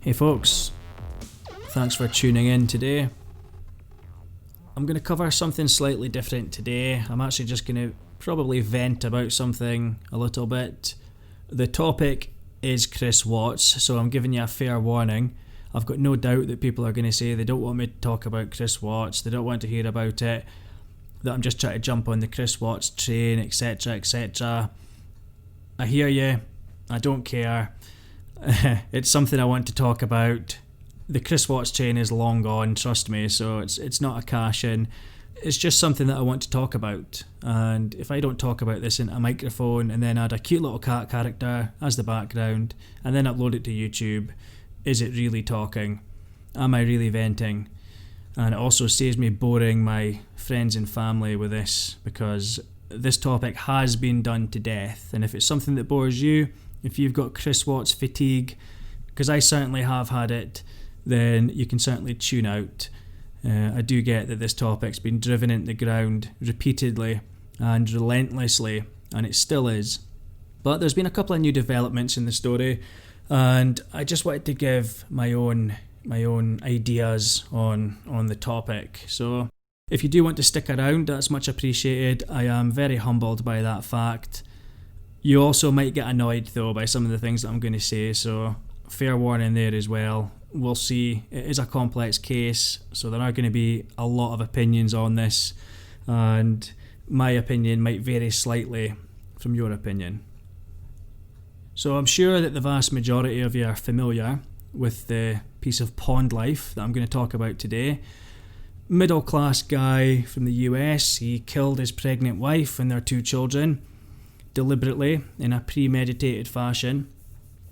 Hey folks, thanks for tuning in today. I'm going to cover something slightly different today. I'm actually just going to probably vent about something a little bit. The topic is Chris Watts, so I'm giving you a fair warning. I've got no doubt that people are going to say they don't want me to talk about Chris Watts, they don't want to hear about it, that I'm just trying to jump on the Chris Watts train, etc, etc. I hear you, I don't care. It's something I want to talk about. The Chris Watts chain is long gone, trust me, so it's not a cash-in. It's just something that I want to talk about. And if I don't talk about this into a microphone and then add a cute little cat character as the background and then upload it to YouTube, is it really talking? Am I really venting? And it also saves me boring my friends and family with this, because this topic has been done to death. And if it's something that bores you, if you've got Chris Watts fatigue, because I certainly have had it, then you can certainly tune out. I do get that this topic's been driven into the ground repeatedly and relentlessly, and it still is. But there's been a couple of new developments in the story, and I just wanted to give my own ideas on the topic. So if you do want to stick around, that's much appreciated. I am very humbled by that fact. You also might get annoyed though by some of the things that I'm going to say, so fair warning there as well. We'll see. It is a complex case, so there are going to be a lot of opinions on this, and my opinion might vary slightly from your opinion. So I'm sure that the vast majority of you are familiar with the piece of pond life that I'm going to talk about today. Middle class guy from the US, he killed his pregnant wife and their 2 children deliberately in a premeditated fashion.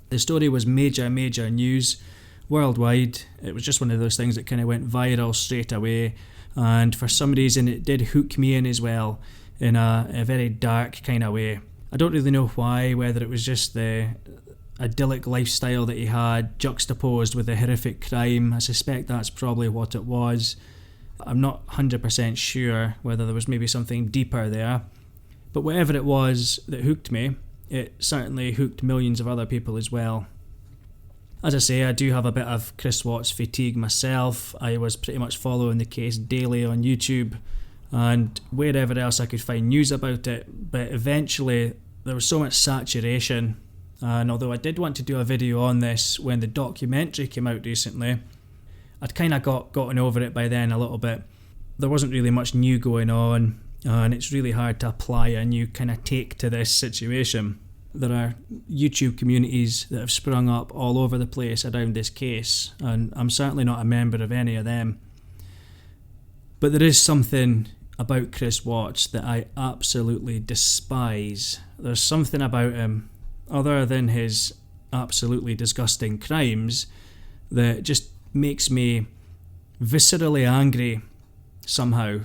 The story was major news worldwide. It was just one of those things that kind of went viral straight away, and for some reason it did hook me in as well, in a very dark kind of way. I don't really know why, whether it was just the idyllic lifestyle that he had juxtaposed with the horrific crime. I suspect that's probably what it was. I'm not 100% sure whether there was maybe something deeper there, but whatever it was that hooked me, it certainly hooked millions of other people as well. As I say, I do have a bit of Chris Watts fatigue myself. I was pretty much following the case daily on YouTube and wherever else I could find news about it, but eventually there was so much saturation, and although I did want to do a video on this when the documentary came out recently, I'd kind of gotten over it by then a little bit. There wasn't really much new going on, and it's really hard to apply a new kind of take to this situation. There are YouTube communities that have sprung up all over the place around this case, and I'm certainly not a member of any of them. But there is something about Chris Watts that I absolutely despise. There's something about him, other than his absolutely disgusting crimes, that just makes me viscerally angry somehow.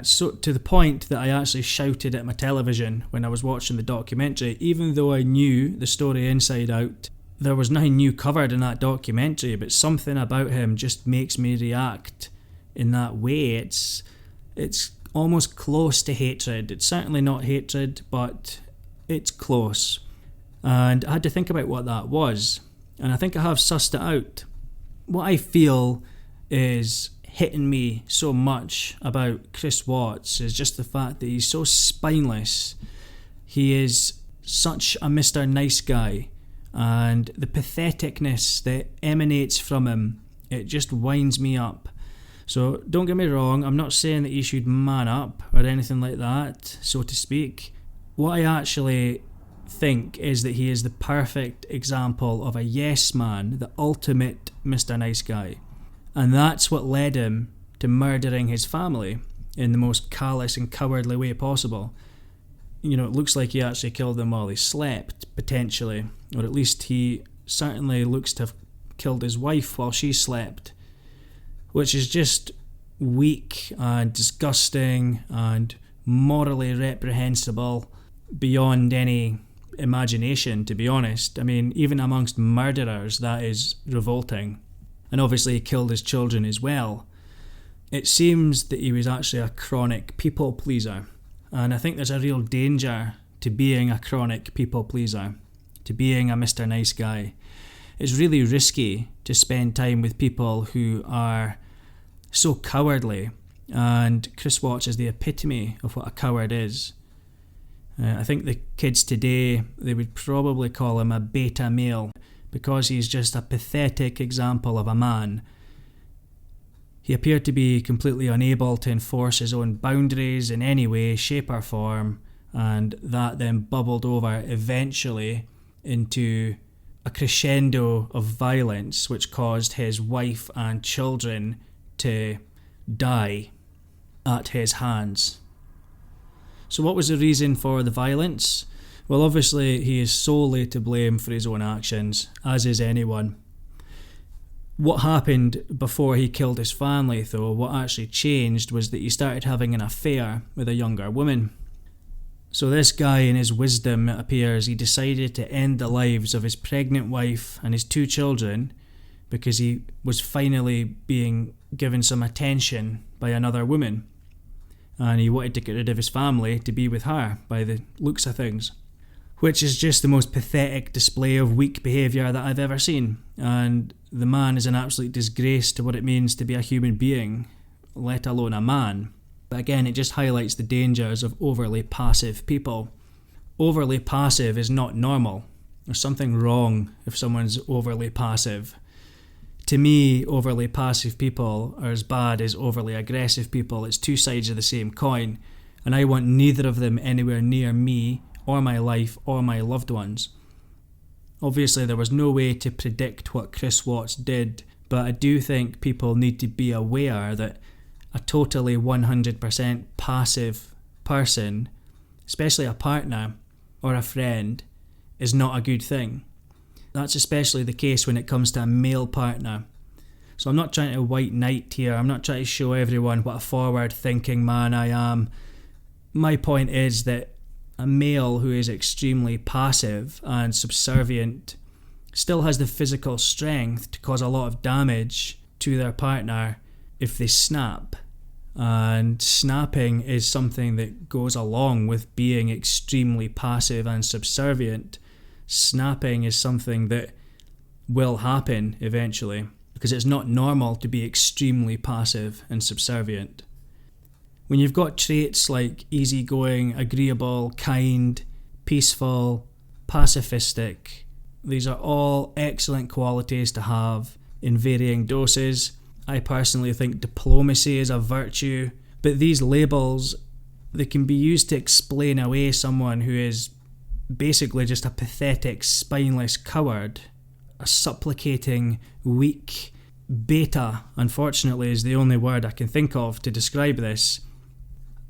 So to the point that I actually shouted at my television when I was watching the documentary, even though I knew the story inside out. There was nothing new covered in that documentary, but something about him just makes me react in that way. It's almost close to hatred. It's certainly not hatred, but it's close. And I had to think about what that was, and I think I have sussed it out. What I feel is hitting me so much about Chris Watts is just the fact that he's so spineless. He is such a Mr. Nice Guy, and the patheticness that emanates from him, it just winds me up. So don't get me wrong, I'm not saying that he should man up or anything like that, so to speak. What I actually think is that he is the perfect example of a yes man, the ultimate Mr. Nice Guy. And that's what led him to murdering his family in the most callous and cowardly way possible. You know, it looks like he actually killed them while he slept, potentially. Or at least he certainly looks to have killed his wife while she slept. Which is just weak and disgusting and morally reprehensible beyond any imagination, to be honest. I mean, even amongst murderers, that is revolting. And obviously he killed his children as well. It seems that he was actually a chronic people pleaser, and I think there's a real danger to being a chronic people pleaser, to being a Mr. Nice Guy. It's really risky to spend time with people who are so cowardly, and Chris Watts is the epitome of what a coward is. I think the kids today, they would probably call him a beta male, because he's just a pathetic example of a man. He appeared to be completely unable to enforce his own boundaries in any way, shape or form, and that then bubbled over eventually into a crescendo of violence which caused his wife and children to die at his hands. So what was the reason for the violence? Well, obviously he is solely to blame for his own actions, as is anyone. What happened before he killed his family, though, what actually changed was that he started having an affair with a younger woman. So this guy, in his wisdom, it appears, he decided to end the lives of his pregnant wife and his 2 children because he was finally being given some attention by another woman. And he wanted to get rid of his family to be with her, by the looks of things. Which is just the most pathetic display of weak behaviour that I've ever seen. And the man is an absolute disgrace to what it means to be a human being, let alone a man. But again, it just highlights the dangers of overly passive people. Overly passive is not normal. There's something wrong if someone's overly passive. To me, overly passive people are as bad as overly aggressive people. It's 2 sides of the same coin, and I want neither of them anywhere near me or my life or my loved ones. Obviously, there was no way to predict what Chris Watts did, but I do think people need to be aware that a totally 100% passive person, especially a partner or a friend, is not a good thing. That's especially the case when it comes to a male partner. So I'm not trying to white knight here. I'm not trying to show everyone what a forward-thinking man I am. My point is that a male who is extremely passive and subservient still has the physical strength to cause a lot of damage to their partner if they snap. And snapping is something that goes along with being extremely passive and subservient. Snapping is something that will happen eventually, because it's not normal to be extremely passive and subservient. When you've got traits like easygoing, agreeable, kind, peaceful, pacifistic, these are all excellent qualities to have in varying doses. I personally think diplomacy is a virtue, but these labels, they can be used to explain away someone who is basically just a pathetic, spineless coward, a supplicating, weak beta, unfortunately, is the only word I can think of to describe this.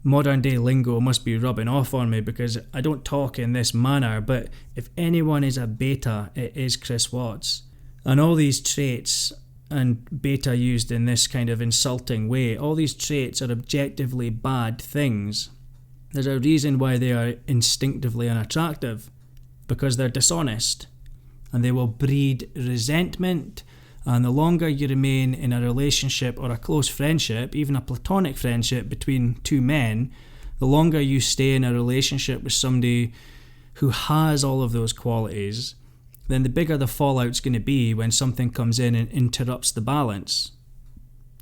Modern day lingo must be rubbing off on me because I don't talk in this manner, but if anyone is a beta, it is Chris Watts. And all these traits, and beta used in this kind of insulting way, all these traits are objectively bad things. There's a reason why they are instinctively unattractive, because they're dishonest, and they will breed resentment. And the longer you remain in a relationship or a close friendship, even a platonic friendship between 2 men, the longer you stay in a relationship with somebody who has all of those qualities, then the bigger the fallout's going to be when something comes in and interrupts the balance.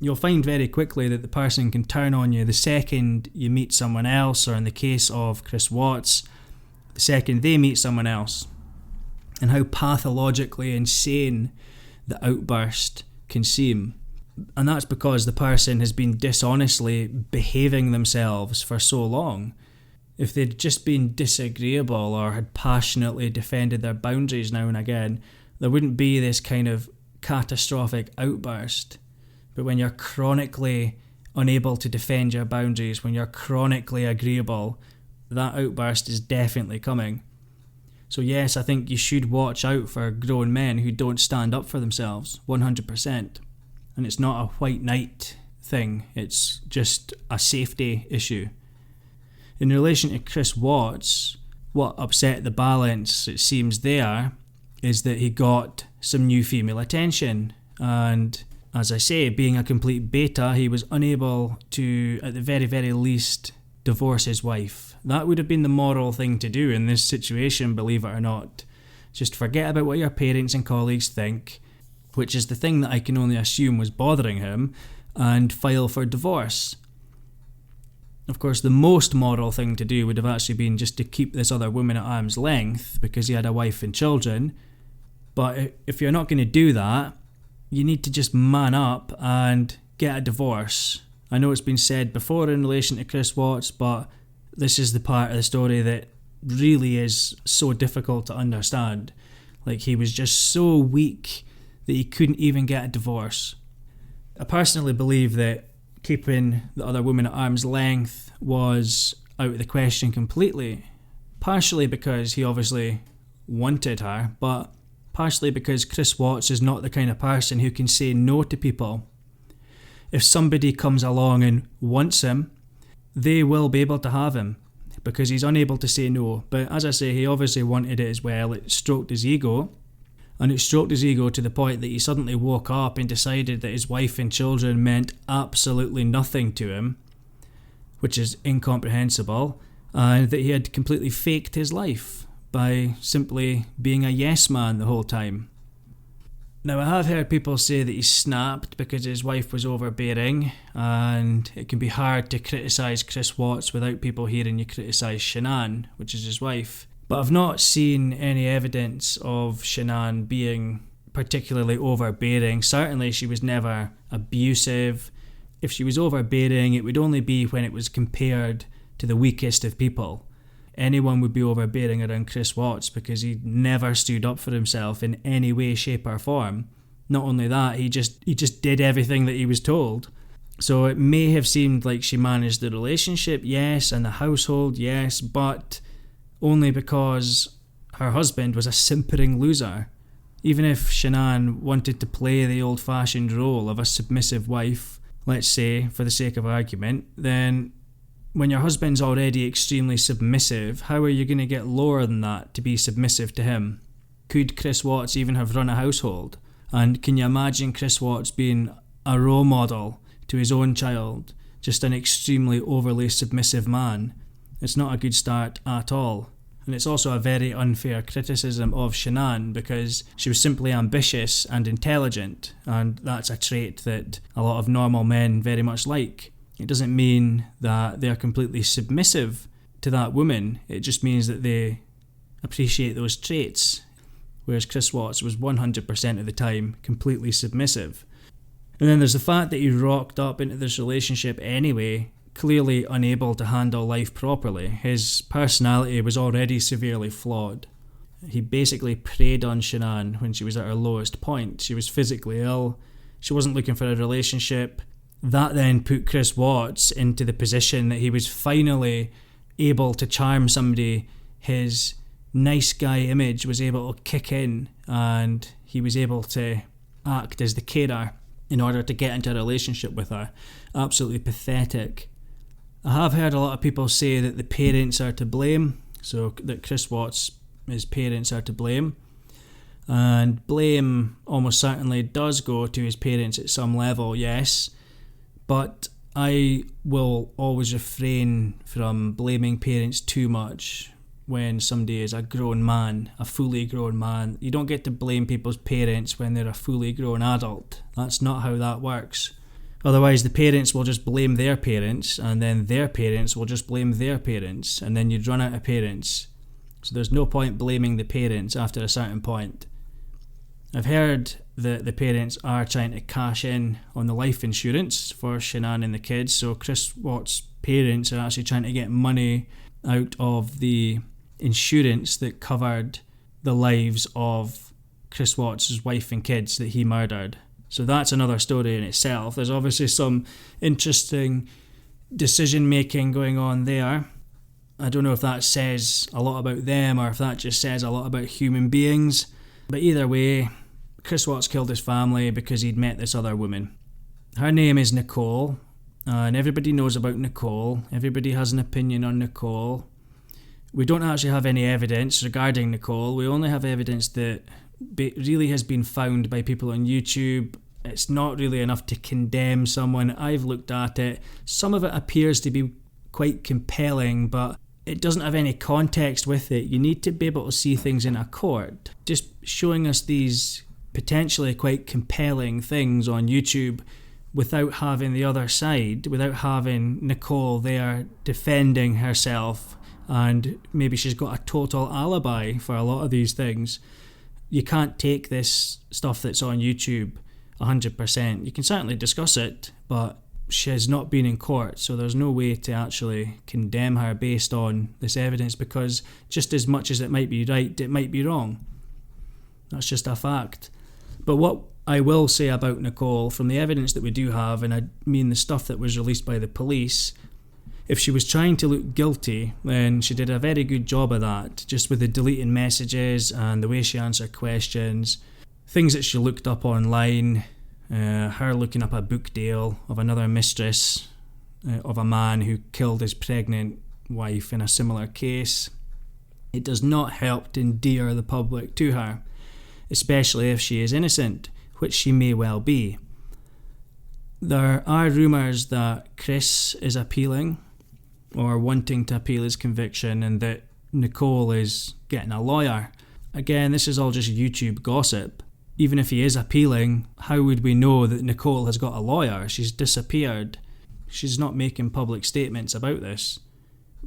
You'll find very quickly that the person can turn on you the second you meet someone else, or in the case of Chris Watts, the second they meet someone else. And how pathologically insane the outburst can seem. And that's because the person has been dishonestly behaving themselves for so long. If they'd just been disagreeable or had passionately defended their boundaries now and again, there wouldn't be this kind of catastrophic outburst. But when you're chronically unable to defend your boundaries, when you're chronically agreeable, that outburst is definitely coming. So yes, I think you should watch out for grown men who don't stand up for themselves, 100%. And it's not a white knight thing, it's just a safety issue. In relation to Chris Watts, what upset the balance, it seems there, is that he got some new female attention. And as I say, being a complete beta, he was unable to, at the very, very least, divorce his wife. That would have been the moral thing to do in this situation, believe it or not. Just forget about what your parents and colleagues think, which is the thing that I can only assume was bothering him, and file for divorce. Of course, the most moral thing to do would have actually been just to keep this other woman at arm's length because he had a wife and children. But if you're not going to do that, you need to just man up and get a divorce. I know it's been said before in relation to Chris Watts, but this is the part of the story that really is so difficult to understand. Like, he was just so weak that he couldn't even get a divorce. I personally believe that keeping the other woman at arm's length was out of the question completely. Partially because he obviously wanted her, but partially because Chris Watts is not the kind of person who can say no to people. If somebody comes along and wants him, they will be able to have him because he's unable to say no. But as I say, he obviously wanted it as well. It stroked his ego. And it stroked his ego to the point that he suddenly woke up and decided that his wife and children meant absolutely nothing to him, which is incomprehensible, and that he had completely faked his life by simply being a yes man the whole time. Now, I have heard people say that he snapped because his wife was overbearing, and it can be hard to criticise Chris Watts without people hearing you criticise Shanann, which is his wife. But I've not seen any evidence of Shanann being particularly overbearing. Certainly she was never abusive. If she was overbearing, it would only be when it was compared to the weakest of people. Anyone would be overbearing around Chris Watts because he never stood up for himself in any way, shape or form. Not only that, he just did everything that he was told. So it may have seemed like she managed the relationship, yes, and the household, yes, but only because her husband was a simpering loser. Even if Shanann wanted to play the old-fashioned role of a submissive wife, let's say, for the sake of argument, then when your husband's already extremely submissive, how are you going to get lower than that to be submissive to him? Could Chris Watts even have run a household? And can you imagine Chris Watts being a role model to his own child, just an extremely overly submissive man? It's not a good start at all. And it's also a very unfair criticism of Shanann because she was simply ambitious and intelligent, and that's a trait that a lot of normal men very much like. It doesn't mean that they're completely submissive to that woman, it just means that they appreciate those traits, whereas Chris Watts was 100% of the time completely submissive. And then there's the fact that he rocked up into this relationship anyway, clearly unable to handle life properly. His personality was already severely flawed. He basically preyed on Shanann when she was at her lowest point. She was physically ill. She wasn't looking for a relationship. That then put Chris Watts into the position that he was finally able to charm somebody. His nice guy image was able to kick in, and he was able to act as the carer in order to get into a relationship with her. Absolutely pathetic. I have heard a lot of people say that the parents are to blame, so that Chris Watts, his parents are to blame. And blame almost certainly does go to his parents at some level, yes. But I will always refrain from blaming parents too much when somebody is a grown man, a fully grown man. You don't get to blame people's parents when they're a fully grown adult. That's not how that works. Otherwise, the parents will just blame their parents, and then their parents will just blame their parents, and then you'd run out of parents. So there's no point blaming the parents after a certain point. I've heard that the parents are trying to cash in on the life insurance for Shanann and the kids, so Chris Watts' parents are actually trying to get money out of the insurance that covered the lives of Chris Watts' wife and kids that he murdered. So that's another story in itself. There's obviously some interesting decision making going on there. I don't know if that says a lot about them or if that just says a lot about human beings. But either way, Chris Watts killed his family because he'd met this other woman. Her name is Nicole, and everybody knows about Nicole. Everybody has an opinion on Nicole. We don't actually have any evidence regarding Nicole. We only have evidence that really has been found by people on YouTube. It's not really enough to condemn someone. I've looked at it. Some of it appears to be quite compelling, but it doesn't have any context with it. You need to be able to see things in a court. Just showing us these potentially quite compelling things on YouTube without having the other side, without having Nicole there defending herself, and maybe she's got a total alibi for a lot of these things. You can't take this stuff that's on YouTube 100%. You can certainly discuss it, but she's not been in court, so there's no way to actually condemn her based on this evidence, because just as much as it might be right, it might be wrong. That's just a fact. But what I will say about Nicole, from the evidence that we do have, and I mean the stuff that was released by the police, if she was trying to look guilty, then she did a very good job of that, just with the deleting messages and the way she answered questions, things that she looked up online, her looking up a book deal of another mistress of a man who killed his pregnant wife in a similar case. It does not help to endear the public to her, especially if she is innocent, which she may well be. There are rumours that Chris is appealing or wanting to appeal his conviction, and that Nicole is getting a lawyer. Again, this is all just YouTube gossip. Even if he is appealing, how would we know that Nicole has got a lawyer? She's disappeared. She's not making public statements about this.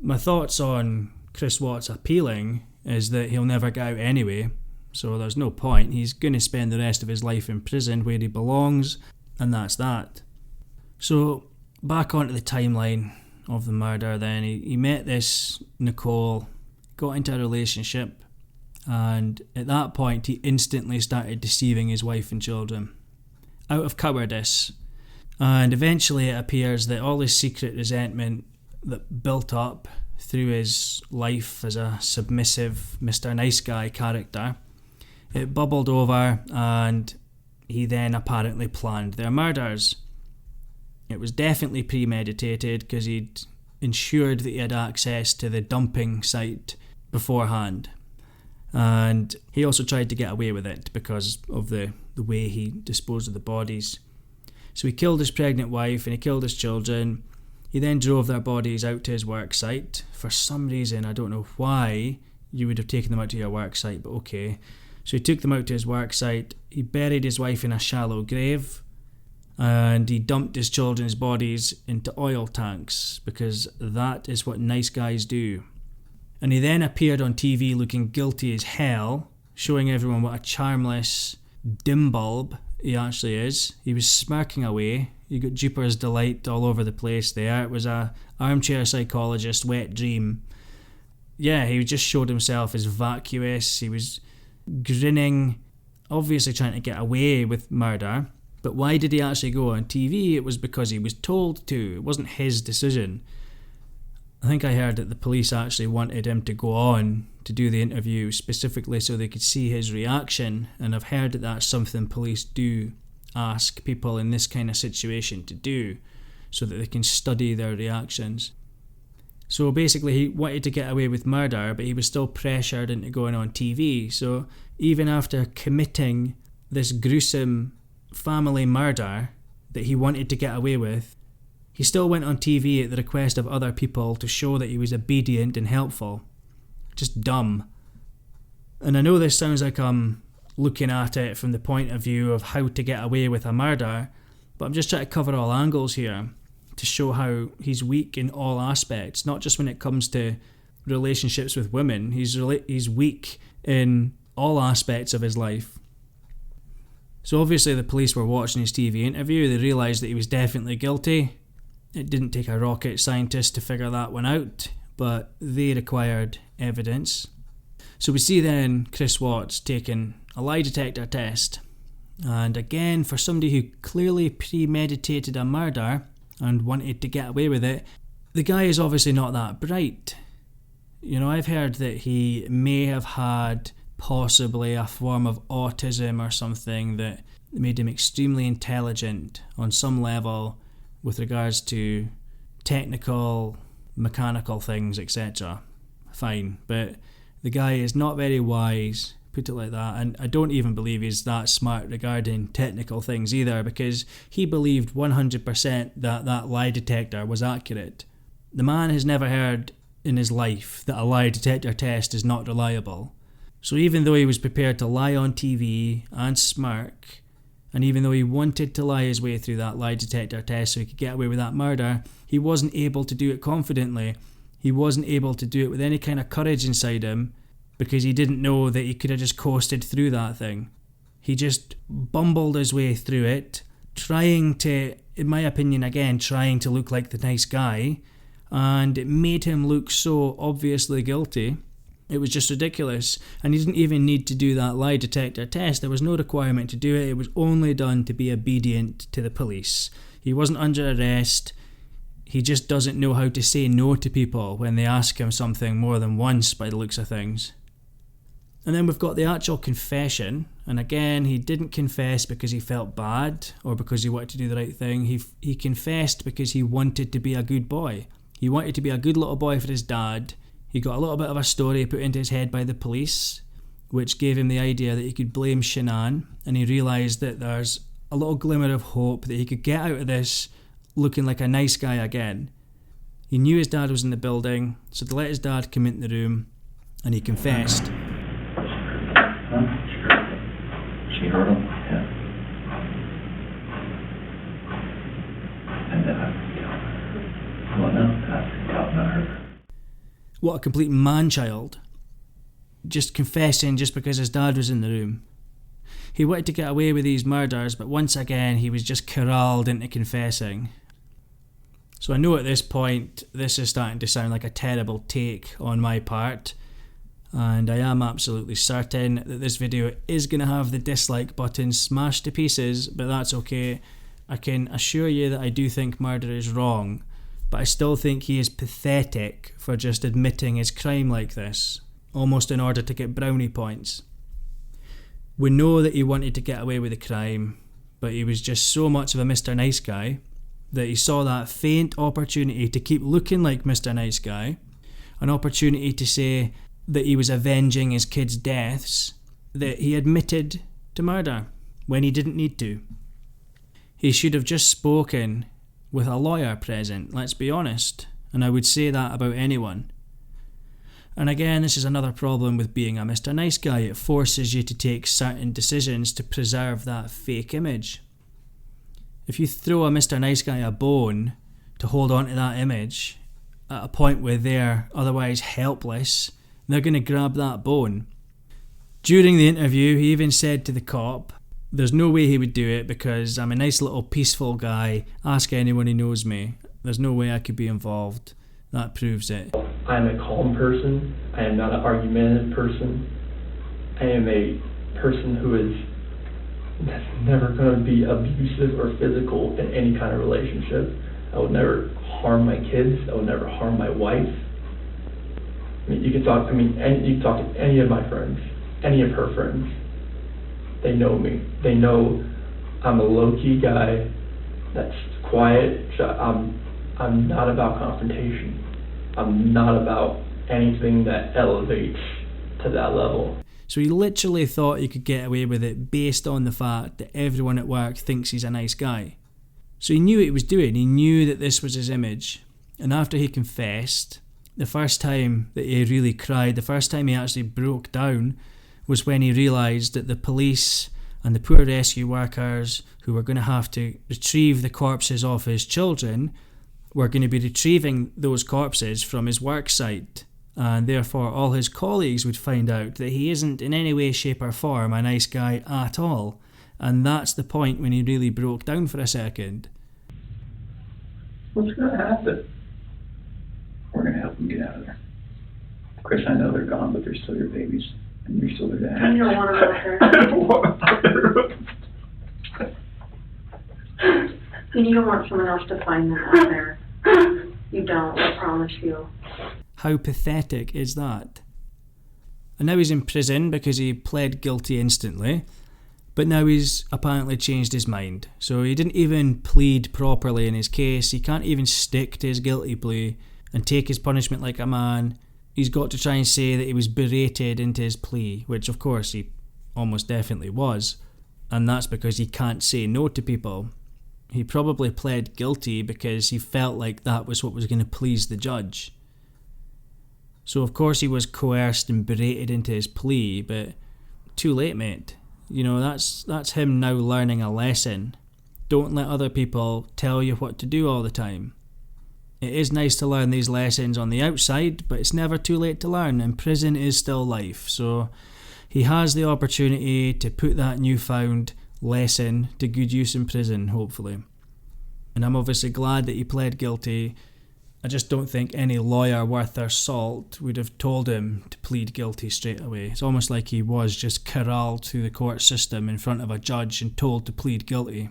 My thoughts on Chris Watts appealing is that he'll never get out anyway, so there's no point. He's going to spend the rest of his life in prison where he belongs, and that's that. So, back onto the timeline of the murder then. He met this Nicole, got into a relationship, and at that point he instantly started deceiving his wife and children out of cowardice. And eventually it appears that all his secret resentment that built up through his life as a submissive Mr. Nice Guy character, it bubbled over, and he then apparently planned their murders. It was definitely premeditated, because he'd ensured that he had access to the dumping site beforehand. And he also tried to get away with it because of the way he disposed of the bodies. So he killed his pregnant wife and he killed his children. He then drove their bodies out to his work site. For some reason, I don't know why you would have taken them out to your work site, but okay. So he took them out to his work site. He buried his wife in a shallow grave, and he dumped his children's bodies into oil tanks, because that is what nice guys do. And he then appeared on TV looking guilty as hell, showing everyone what a charmless dimbulb he actually is. He was smirking away. You got Jupiter's Delight all over the place there. It was a armchair psychologist wet dream. Yeah, he just showed himself as vacuous. He was grinning, obviously trying to get away with murder. But why did he actually go on TV? It was because he was told to. It wasn't his decision. I think I heard that the police actually wanted him to go on to do the interview specifically so they could see his reaction, and I've heard that that's something police do ask people in this kind of situation to do, so that they can study their reactions. So basically he wanted to get away with murder, but he was still pressured into going on TV. So even after committing this gruesome family murder that he wanted to get away with, he still went on TV at the request of other people to show that he was obedient and helpful. Just dumb. And I know this sounds like I'm looking at it from the point of view of how to get away with a murder, but I'm just trying to cover all angles here to show how he's weak in all aspects, not just when it comes to relationships with women. He's weak in all aspects of his life. So obviously the police were watching his TV interview. They realised that he was definitely guilty. It didn't take a rocket scientist to figure that one out, but they required evidence. So we see then Chris Watts taking a lie detector test. And again, for somebody who clearly premeditated a murder and wanted to get away with it, the guy is obviously not that bright. You know, I've heard that he may have had possibly a form of autism or something that made him extremely intelligent on some level with regards to technical, mechanical things, etc. Fine, but the guy is not very wise, put it like that, and I don't even believe he's that smart regarding technical things either, because he believed 100% that lie detector was accurate. The man has never heard in his life that a lie detector test is not reliable. So even though he was prepared to lie on TV and smirk, and even though he wanted to lie his way through that lie detector test so he could get away with that murder, he wasn't able to do it confidently. He wasn't able to do it with any kind of courage inside him because he didn't know that he could have just coasted through that thing. He just bumbled his way through it, trying to, in my opinion again, trying to look like the nice guy, and it made him look so obviously guilty. It was just ridiculous, and he didn't even need to do that lie detector test. There was no requirement to do it. It was only done to be obedient to the police. He wasn't under arrest. He just doesn't know how to say no to people when they ask him something more than once by the looks of things. And then we've got the actual confession, and again, he didn't confess because he felt bad or because he wanted to do the right thing. He confessed because he wanted to be a good boy. He wanted to be a good little boy for his dad. He got a little bit of a story put into his head by the police, which gave him the idea that he could blame Shanann, and he realised that there's a little glimmer of hope that he could get out of this looking like a nice guy again. He knew his dad was in the building, so they let his dad come into the room, and he confessed. She heard him, yeah. And then I well, no, I not her. What a complete man-child. Just confessing just because his dad was in the room. He wanted to get away with these murders, but once again he was just corralled into confessing. So I know at this point this is starting to sound like a terrible take on my part, and I am absolutely certain that this video is going to have the dislike button smashed to pieces, but that's okay. I can assure you that I do think murder is wrong, but I still think he is pathetic for just admitting his crime like this, almost in order to get brownie points. We know that he wanted to get away with the crime, but he was just so much of a Mr. Nice Guy that he saw that faint opportunity to keep looking like Mr. Nice Guy, an opportunity to say that he was avenging his kids' deaths, that he admitted to murder when he didn't need to. He should have just spoken with a lawyer present, let's be honest, and I would say that about anyone. And again, this is another problem with being a Mr. Nice Guy. It forces you to take certain decisions to preserve that fake image. If you throw a Mr. Nice Guy a bone to hold on to that image, at a point where they're otherwise helpless, they're going to grab that bone. During the interview, he even said to the cop, there's no way he would do it because I'm a nice little peaceful guy. Ask anyone who knows me. There's no way I could be involved. That proves it. I am a calm person. I am not an argumentative person. I am a person who is never going to be abusive or physical in any kind of relationship. I would never harm my kids. I would never harm my wife. You can talk to any of my friends, any of her friends. They know me. They know I'm a low-key guy that's quiet. I'm not about confrontation. I'm not about anything that elevates to that level. So he literally thought he could get away with it based on the fact that everyone at work thinks he's a nice guy. So he knew what he was doing. He knew that this was his image. And after he confessed, the first time that he really cried, the first time he actually broke down, was when he realised that the police and the poor rescue workers who were going to have to retrieve the corpses of his children were going to be retrieving those corpses from his work site, and therefore all his colleagues would find out that he isn't in any way, shape or form a nice guy at all. And that's the point when he really broke down for a second. What's going to happen? We're going to help them get out of there. Chris, I know they're gone, but they're still your babies. And you're still their dad. You don't want them out there. I don't want them out there. And you don't want someone else to find them out there. You don't, I promise you. How pathetic is that? And now he's in prison because he pled guilty instantly, but now he's apparently changed his mind. So he didn't even plead properly in his case. He can't even stick to his guilty plea and take his punishment like a man. He's got to try and say that he was berated into his plea, which of course he almost definitely was, and that's because he can't say no to people. He probably pled guilty because he felt like that was what was going to please the judge. So of course he was coerced and berated into his plea, but too late, mate. You know, that's him now learning a lesson. Don't let other people tell you what to do all the time. It is nice to learn these lessons on the outside, but it's never too late to learn, and prison is still life. So he has the opportunity to put that newfound lesson to good use in prison, hopefully. And I'm obviously glad that he pled guilty. I just don't think any lawyer worth their salt would have told him to plead guilty straight away. It's almost like he was just corralled through the court system in front of a judge and told to plead guilty.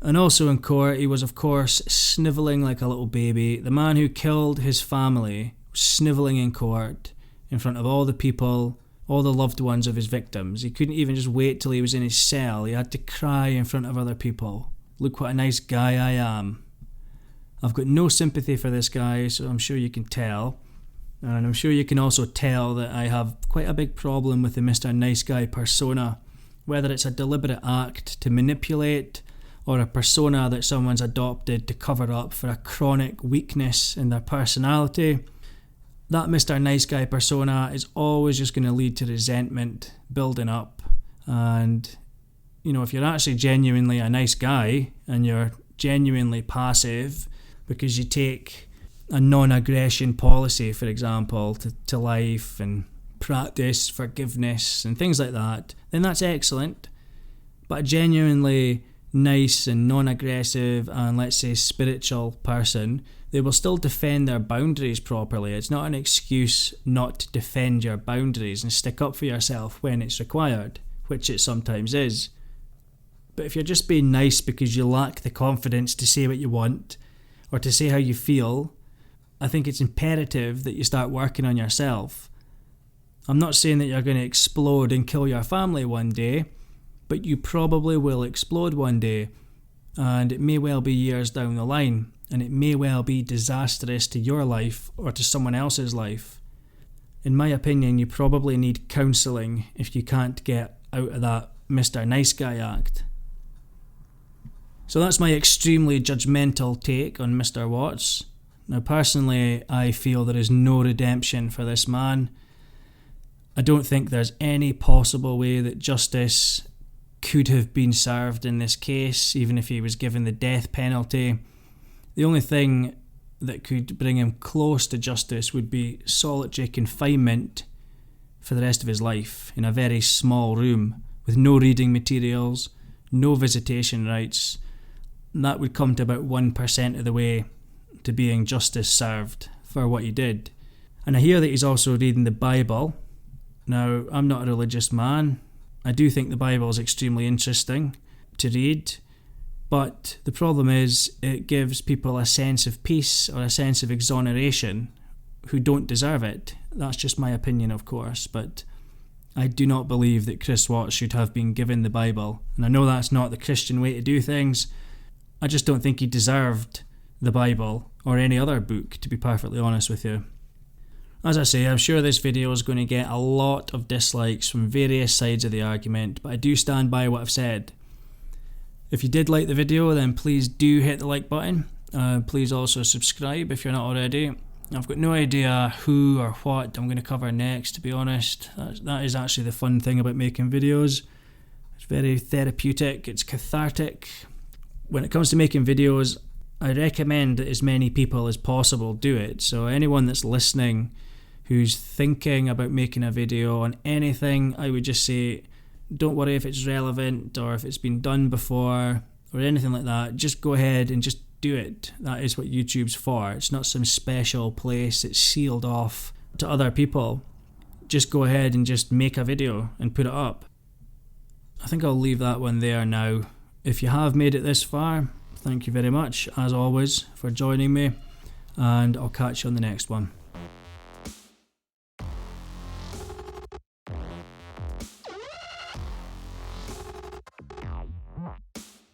And also in court, he was of course snivelling like a little baby. The man who killed his family was snivelling in court in front of all the people, all the loved ones of his victims. He couldn't even just wait till he was in his cell. He had to cry in front of other people. Look what a nice guy I am. I've got no sympathy for this guy, so I'm sure you can tell. And I'm sure you can also tell that I have quite a big problem with the Mr. Nice Guy persona. Whether it's a deliberate act to manipulate, or a persona that someone's adopted to cover up for a chronic weakness in their personality, that Mr. Nice Guy persona is always just going to lead to resentment building up. And, you know, if you're actually genuinely a nice guy and you're genuinely passive because you take a non-aggression policy, for example, to life and practice forgiveness and things like that, then that's excellent. But a genuinely nice and non-aggressive and, let's say, spiritual person, they will still defend their boundaries properly. It's not an excuse not to defend your boundaries and stick up for yourself when it's required, which it sometimes is. But if you're just being nice because you lack the confidence to say what you want or to say how you feel, I think it's imperative that you start working on yourself. I'm not saying that you're going to explode and kill your family one day, but you probably will explode one day, and it may well be years down the line, and it may well be disastrous to your life or to someone else's life. In my opinion, you probably need counselling if you can't get out of that Mr. Nice Guy act. So that's my extremely judgmental take on Mr. Watts. Now personally, I feel there is no redemption for this man. I don't think there's any possible way that justice could have been served in this case, even if he was given the death penalty. The only thing that could bring him close to justice would be solitary confinement for the rest of his life in a very small room with no reading materials, no visitation rights. And that would come to about 1% of the way to being justice served for what he did. And I hear that he's also reading the Bible. Now, I'm not a religious man. I do think the Bible is extremely interesting to read, but the problem is it gives people a sense of peace or a sense of exoneration who don't deserve it. That's just my opinion, of course, but I do not believe that Chris Watts should have been given the Bible. And I know that's not the Christian way to do things. I just don't think he deserved the Bible or any other book, to be perfectly honest with you. As I say, I'm sure this video is going to get a lot of dislikes from various sides of the argument, but I do stand by what I've said. If you did like the video, then please do hit the like button. Please also subscribe if you're not already. I've got no idea who or what I'm going to cover next, to be honest. That is actually the fun thing about making videos. It's very therapeutic, it's cathartic. When it comes to making videos, I recommend that as many people as possible do it. So anyone that's listening who's thinking about making a video on anything, I would just say, don't worry if it's relevant or if it's been done before or anything like that. Just go ahead and just do it. That is what YouTube's for. It's not some special place that's sealed off to other people. Just go ahead and just make a video and put it up. I think I'll leave that one there now. If you have made it this far, thank you very much, as always, for joining me, and I'll catch you on the next one.